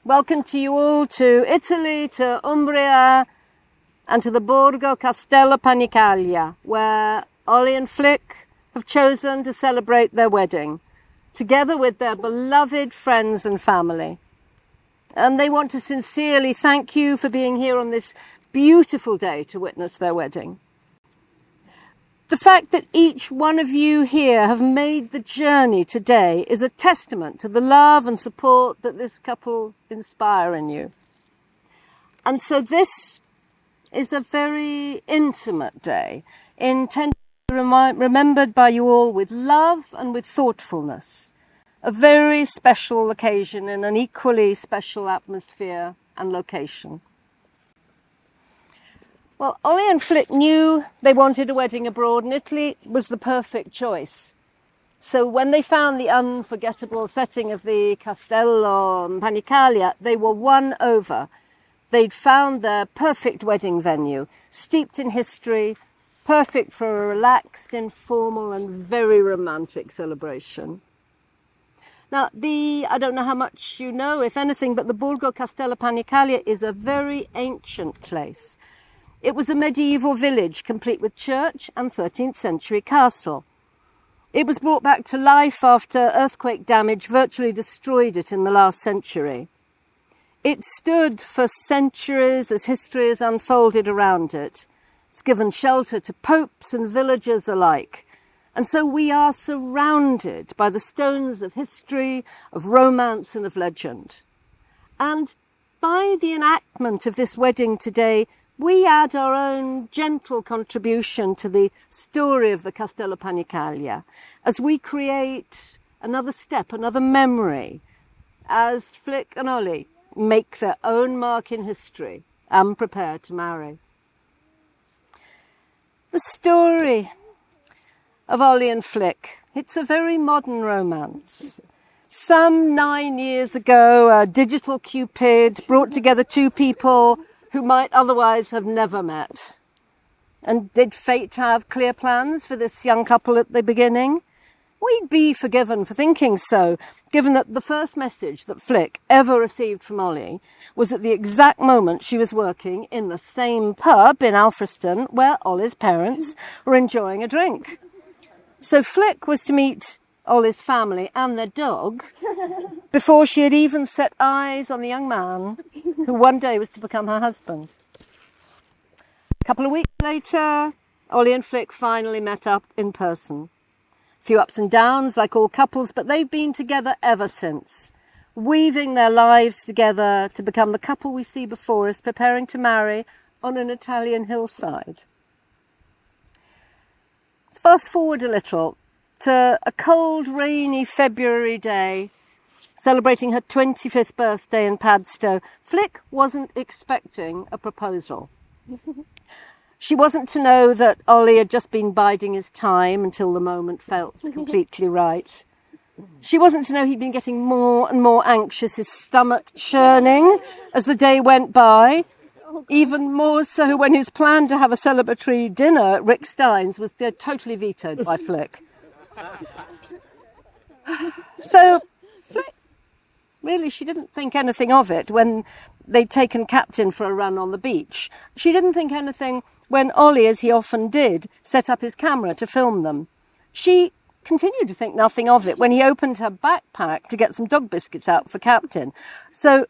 Welcome to you all to Italy, to Umbria, and to the Borgo, Castello, Panicaglia, where Ollie and Flick have chosen to celebrate their wedding, together with their beloved friends and family. And they want to sincerely thank you for being here on this beautiful day to witness their wedding. The fact that each one of you here have made the journey today is a testament to the love and support that this couple inspire in you. And so this is a very intimate day, intended to be remembered by you all with love and with thoughtfulness. A very special occasion in an equally special atmosphere and location. Well, Ollie and Flick knew they wanted a wedding abroad, and Italy was the perfect choice. So when they found the unforgettable setting of the Castello and Panicaglia, they were won over. They'd found their perfect wedding venue, steeped in history, perfect for a relaxed, informal and very romantic celebration. Now, I don't know how much you know, if anything, but the Borgo Castello Panicaglia is a very ancient place. It was a medieval village, complete with church and 13th century castle. It was brought back to life after earthquake damage virtually destroyed it in the last century. It stood for centuries as history has unfolded around it. It's given shelter to popes and villagers alike. And so we are surrounded by the stones of history, of romance and of legend. And by the enactment of this wedding today, we add our own gentle contribution to the story of the Castello Panicaglia as we create another step, another memory, as Flick and Ollie make their own mark in history and prepare to marry. The story of Ollie and Flick, it's a very modern romance. Some 9 years ago, a digital Cupid brought together two people who might otherwise have never met. And did fate have clear plans for this young couple at the beginning? We'd be forgiven for thinking so, given that the first message that Flick ever received from Ollie was at the exact moment she was working in the same pub in Alfriston where Ollie's parents were enjoying a drink. So Flick was to meet Ollie's family and their dog before she had even set eyes on the young man who one day was to become her husband. A couple of weeks later, Ollie and Flick finally met up in person. A few ups and downs like all couples, but they've been together ever since, weaving their lives together to become the couple we see before us, preparing to marry on an Italian hillside. Fast forward a little to a cold, rainy February day, celebrating her 25th birthday in Padstow. Flick wasn't expecting a proposal. She wasn't to know that Ollie had just been biding his time until the moment felt completely right. She wasn't to know he'd been getting more and more anxious, his stomach churning as the day went by. Even more so when his plan to have a celebratory dinner at Rick Stein's was totally vetoed by Flick. So Flick, really, she didn't think anything of it when they'd taken Captain for a run on the beach. She didn't think anything when Ollie, as he often did, set up his camera to film them. She continued to think nothing of it when he opened her backpack to get some dog biscuits out for Captain. So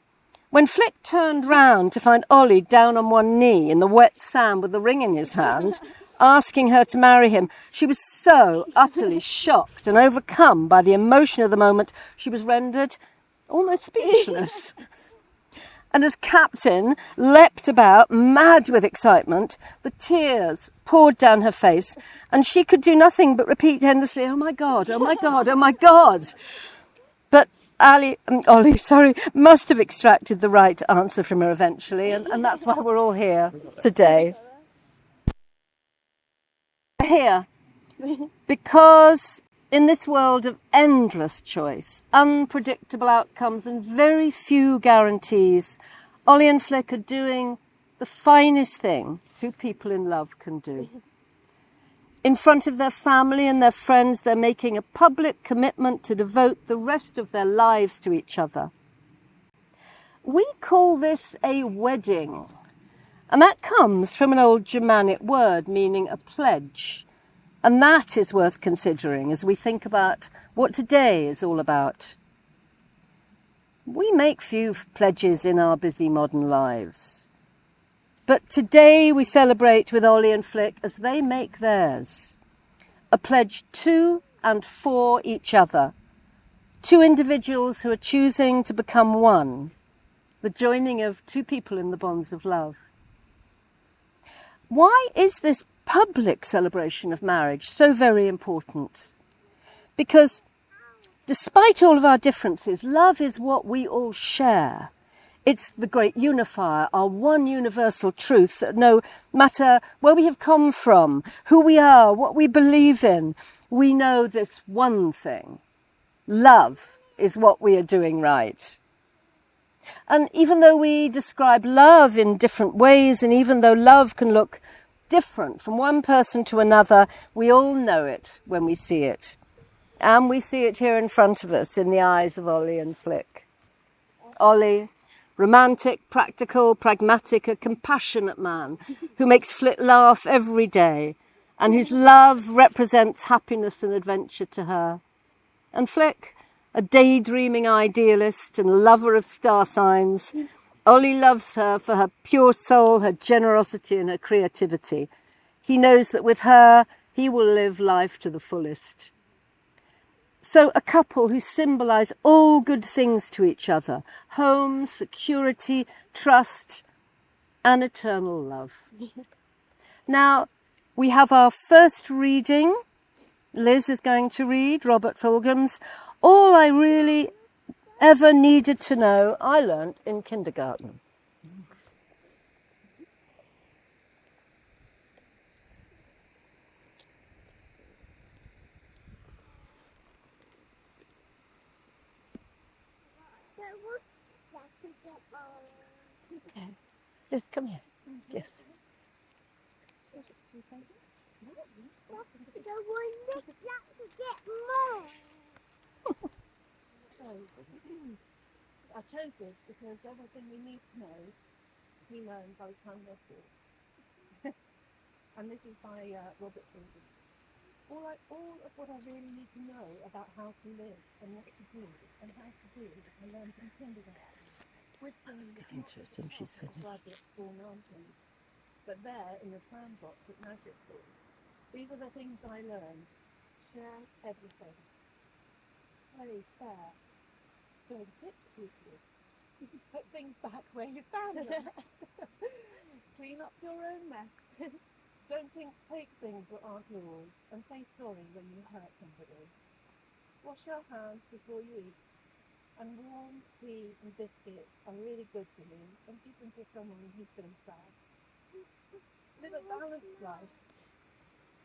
when Flick turned round to find Ollie down on one knee in the wet sand with the ring in his hand, asking her to marry him, she was so utterly shocked and overcome by the emotion of the moment, she was rendered almost speechless. And as Captain leapt about, mad with excitement, the tears poured down her face, and she could do nothing but repeat endlessly, "Oh my God, oh my God, oh my God." But Ollie must have extracted the right answer from her eventually, and that's why we're all here today. We're here because in this world of endless choice, unpredictable outcomes and very few guarantees, Ollie and Flick are doing the finest thing two people in love can do. In front of their family and their friends, they're making a public commitment to devote the rest of their lives to each other. We call this a wedding, and that comes from an old Germanic word meaning a pledge. And that is worth considering as we think about what today is all about. We make few pledges in our busy modern lives. But today we celebrate with Ollie and Flick as they make theirs. A pledge to and for each other. Two individuals who are choosing to become one. The joining of two people in the bonds of love. Why is this public celebration of marriage so very important? Because despite all of our differences, love is what we all share. It's the great unifier, our one universal truth that no matter where we have come from, who we are, what we believe in, we know this one thing. Love is what we are doing right. And even though we describe love in different ways, and even though love can look different from one person to another, we all know it when we see it. And we see it here in front of us in the eyes of Ollie and Flick. Ollie, romantic, practical, pragmatic, a compassionate man who makes Flick laugh every day and whose love represents happiness and adventure to her. And Flick, a daydreaming idealist and lover of star signs. Ollie loves her for her pure soul, her generosity and her creativity. He knows that with her, he will live life to the fullest. So a couple who symbolise all good things to each other. Home, security, trust and eternal love. Now, we have our first reading. Liz is going to read Robert Fulgham's All I Really Ever Needed to Know I Learnt in Kindergarten. Okay. Liz, come here. Yes. I chose this because everything we need to know, we learn by the time we're 4. And this is by Robert Fulgham. All of what I really need to know about how to live and what to do and how to do, I learned in kindergarten. Wisdom is Interesting, she's finished. graduate school mountain. But there in the sandbox at Magic School, these are the things I learned. Share everything. Play fair. Don't hit people. Put things back where you found them. Clean up your own mess. Don't take things that aren't yours and say sorry when you hurt somebody. Wash your hands before you eat. And warm tea and biscuits are really good for you and give them to someone who feels sad. Live a balanced life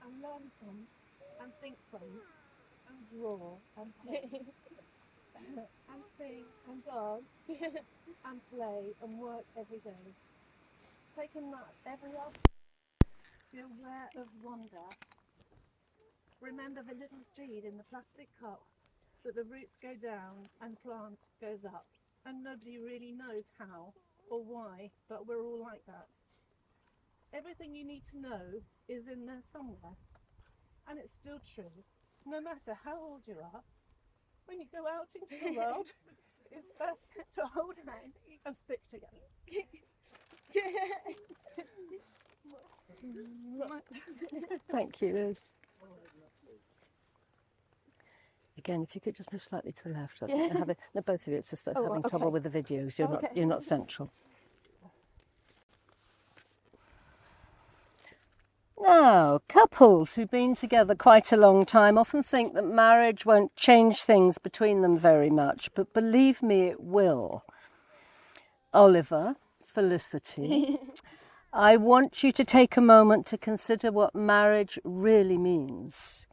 and learn some and think some and draw and paint. And sing and dance and play and work every day. Take a nap every afternoon. Be aware of wonder. Remember the little seed in the plastic cup, that the roots go down and plant goes up. And nobody really knows how or why, but we're all like that. Everything you need to know is in there somewhere. And it's still true, no matter how old you are. When you go out into the world, it's best to hold hands and stick together. Thank you, Liz. Again, if you could just move slightly to the left. No, both of you. It's just that having trouble with the videos. You're not central. Now, couples who've been together quite a long time often think that marriage won't change things between them very much, but believe me, it will. Oliver, Felicity, I want you to take a moment to consider what marriage really means.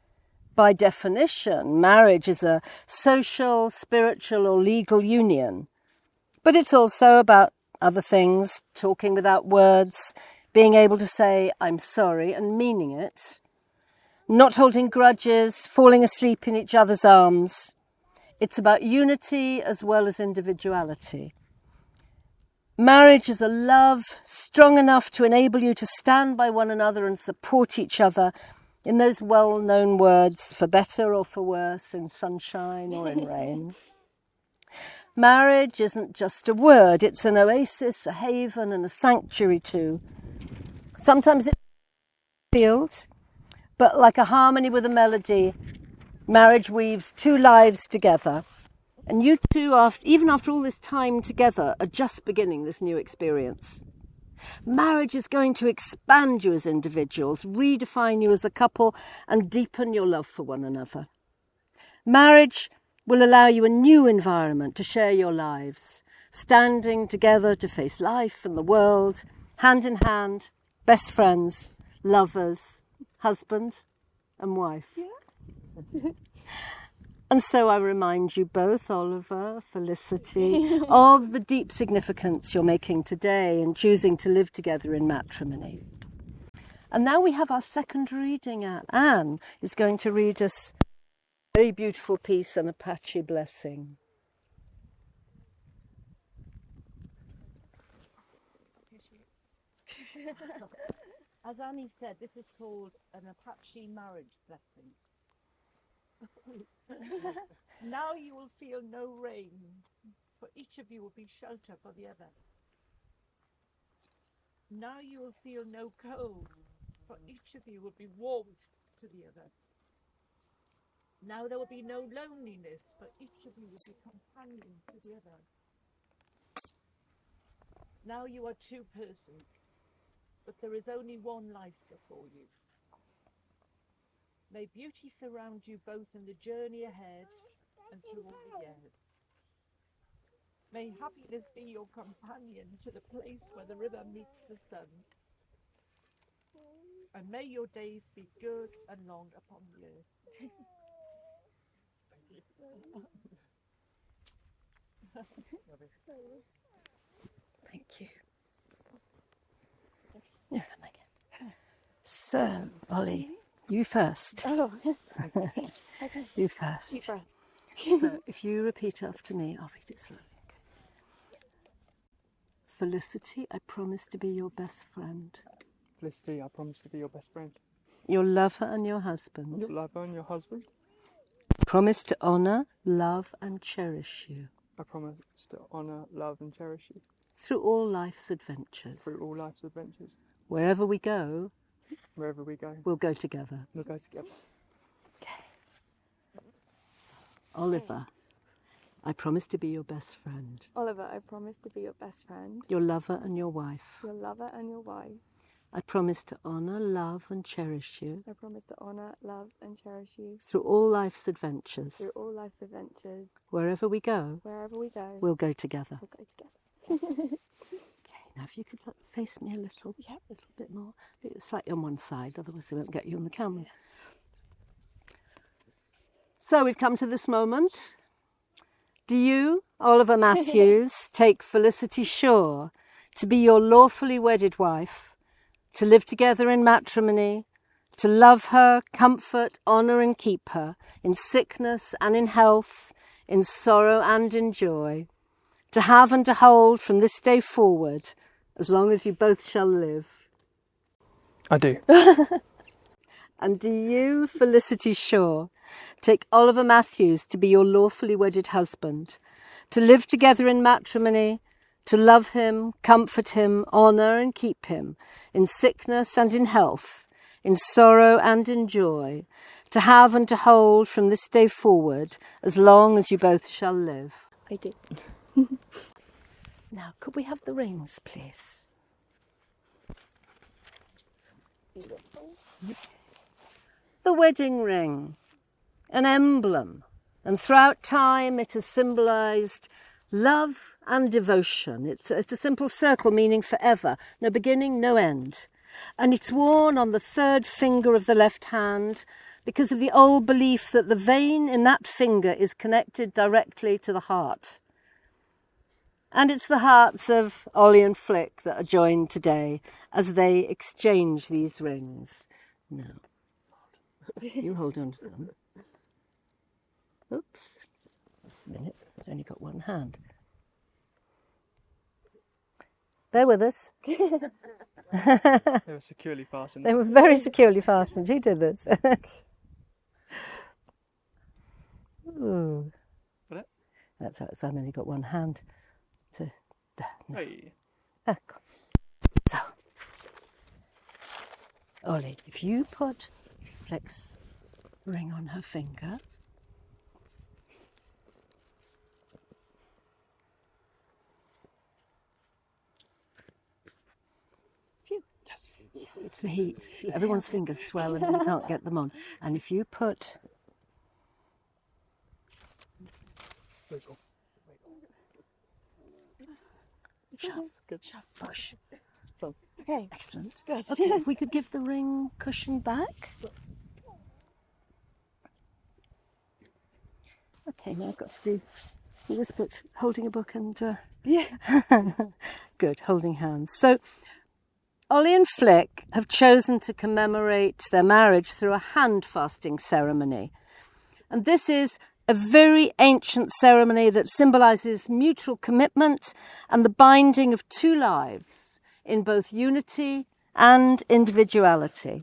By definition, marriage is a social, spiritual or legal union, but it's also about other things, talking without words, being able to say, I'm sorry, and meaning it, not holding grudges, falling asleep in each other's arms. It's about unity as well as individuality. Marriage is a love strong enough to enable you to stand by one another and support each other in those well-known words, for better or for worse, in sunshine or in rain. Marriage isn't just a word, it's an oasis, a haven and a sanctuary too. Sometimes it's a field, but like a harmony with a melody, marriage weaves two lives together. And you two, even after all this time together, are just beginning this new experience. Marriage is going to expand you as individuals, redefine you as a couple, and deepen your love for one another. Marriage will allow you a new environment to share your lives, standing together to face life and the world, hand in hand, best friends, lovers, husband and wife. Yeah. And so I remind you both, Oliver, Felicity, of the deep significance you're making today in choosing to live together in matrimony. And now we have our second reading. Anne is going to read us a very beautiful piece, An Apache Blessing. As Annie said, this is called An Apache Marriage Blessing. Now you will feel no rain, for each of you will be shelter for the other. Now you will feel no cold, for each of you will be warmth to the other. Now there will be no loneliness, for each of you will be companion to the other. Now you are two persons, but there is only one life before you. May beauty surround you both in the journey ahead and through all the years. May happiness be your companion to the place where the river meets the sun. And may your days be good and long upon the earth. Thank you. There am again. So, Ollie, you first. Oh, okay. You first. Deep breath. So, if you repeat after me, I'll read it slowly. Okay. Felicity, I promise to be your best friend. Felicity, I promise to be your best friend. Your lover and your husband. Your lover and your husband. Promise to honour, love and cherish you. I promise to honour, love and cherish you. Through all life's adventures. Through all life's adventures. Wherever we go. Wherever we go. We'll go together. We'll go together. Okay. Oliver, I promise to be your best friend. Oliver, I promise to be your best friend, Your lover and your wife. your lover and your wife. I promise to honour, love and cherish you. I promise to honour, love and cherish you Through all life's adventures. through all life's adventures. Wherever we go. Wherever we go, We'll go together. we'll go together. Okay, now if you could face me a little bit more. Slightly on one side, otherwise they won't get you on the camera. So we've come to this moment. Do you, Oliver Matthews, take Felicity Shaw to be your lawfully wedded wife, to live together in matrimony, to love her, comfort, honour and keep her, in sickness and in health, in sorrow and in joy, to have and to hold from this day forward, as long as you both shall live? I do. And do you, Felicity Shaw, take Oliver Matthews to be your lawfully wedded husband, to live together in matrimony, to love him, comfort him, honour and keep him, in sickness and in health, in sorrow and in joy, to have and to hold from this day forward, as long as you both shall live? I do. Now, could we have the rings, please? The wedding ring, an emblem, and throughout time it has symbolised love and devotion. It's a simple circle meaning forever, no beginning, no end. And it's worn on the third finger of the left hand because of the old belief that the vein in that finger is connected directly to the heart. And it's the hearts of Ollie and Flick that are joined today as they exchange these rings. Now, you hold on to them. Oops. Just a minute. I've only got one hand. They're with us. They were securely fastened. They were very securely fastened. Who did this? Ooh. Got it? That's right, so I've only got one hand to there. No. Hey. So, Ollie, if you put Flick's ring on her finger, Yes. it's the heat. Everyone's fingers swell and you can't get them on. And if you put Wiggle. shove, It's good. push. So, Okay. Excellent. Good. Okay, if we could give the ring cushion back. Okay, now I've got to do this bit, holding a book and good, holding hands. So Ollie and Flick have chosen to commemorate their marriage through a hand fasting ceremony. And this is a very ancient ceremony that symbolises mutual commitment and the binding of two lives in both unity and individuality.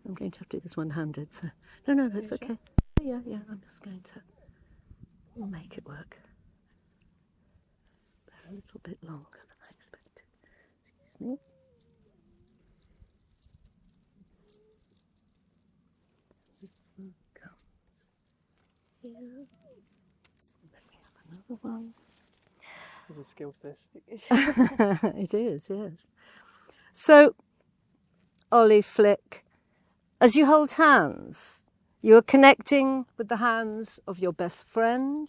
I'm going to have to do this one-handed, so no, it's okay. Yeah, I'm just going to make it work. They're a little bit longer than I expected. Excuse me. This one comes here. Then we have another one. there's a skill to this. It is, yes. So, Ollie, Flick, as you hold hands, you are connecting with the hands of your best friend,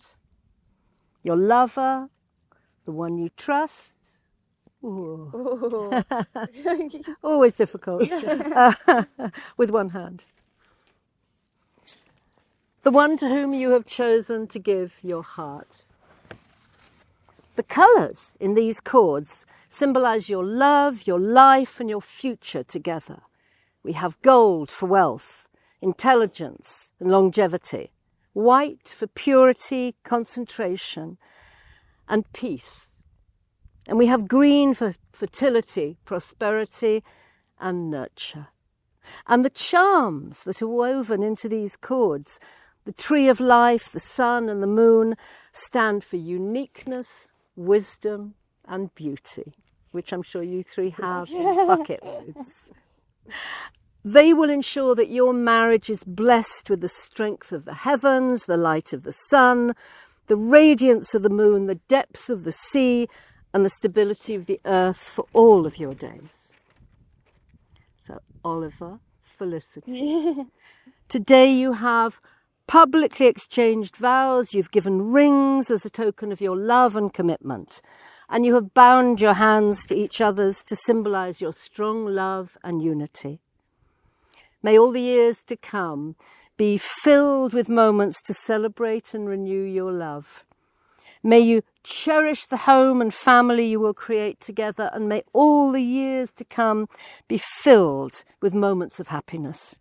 your lover, the one you trust. Ooh. Always difficult. With one hand. The one to whom you have chosen to give your heart. The colours in these cords symbolise your love, your life and your future together. We have gold for wealth, intelligence and longevity, white for purity, concentration and peace. And we have green for fertility, prosperity and nurture. And the charms that are woven into these cords, the tree of life, the sun and the moon, stand for uniqueness, wisdom and beauty, which I'm sure you three have in bucket loads. They will ensure that your marriage is blessed with the strength of the heavens, the light of the sun, the radiance of the moon, the depths of the sea, and the stability of the earth for all of your days. So, Oliver, Felicity, today you have publicly exchanged vows, you've given rings as a token of your love and commitment, and you have bound your hands to each other's to symbolise your strong love and unity. May all the years to come be filled with moments to celebrate and renew your love. May you cherish the home and family you will create together, and may all the years to come be filled with moments of happiness.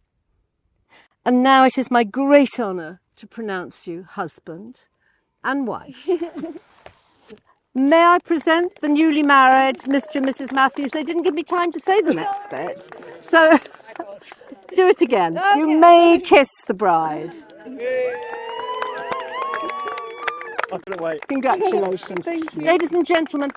And now it is my great honour to pronounce you husband and wife. May I present the newly married Mr. and Mrs. Matthews? They didn't give me time to say the next bit. So do it again. Okay. You may kiss the bride. I couldn't wait. Congratulations. Ladies and gentlemen,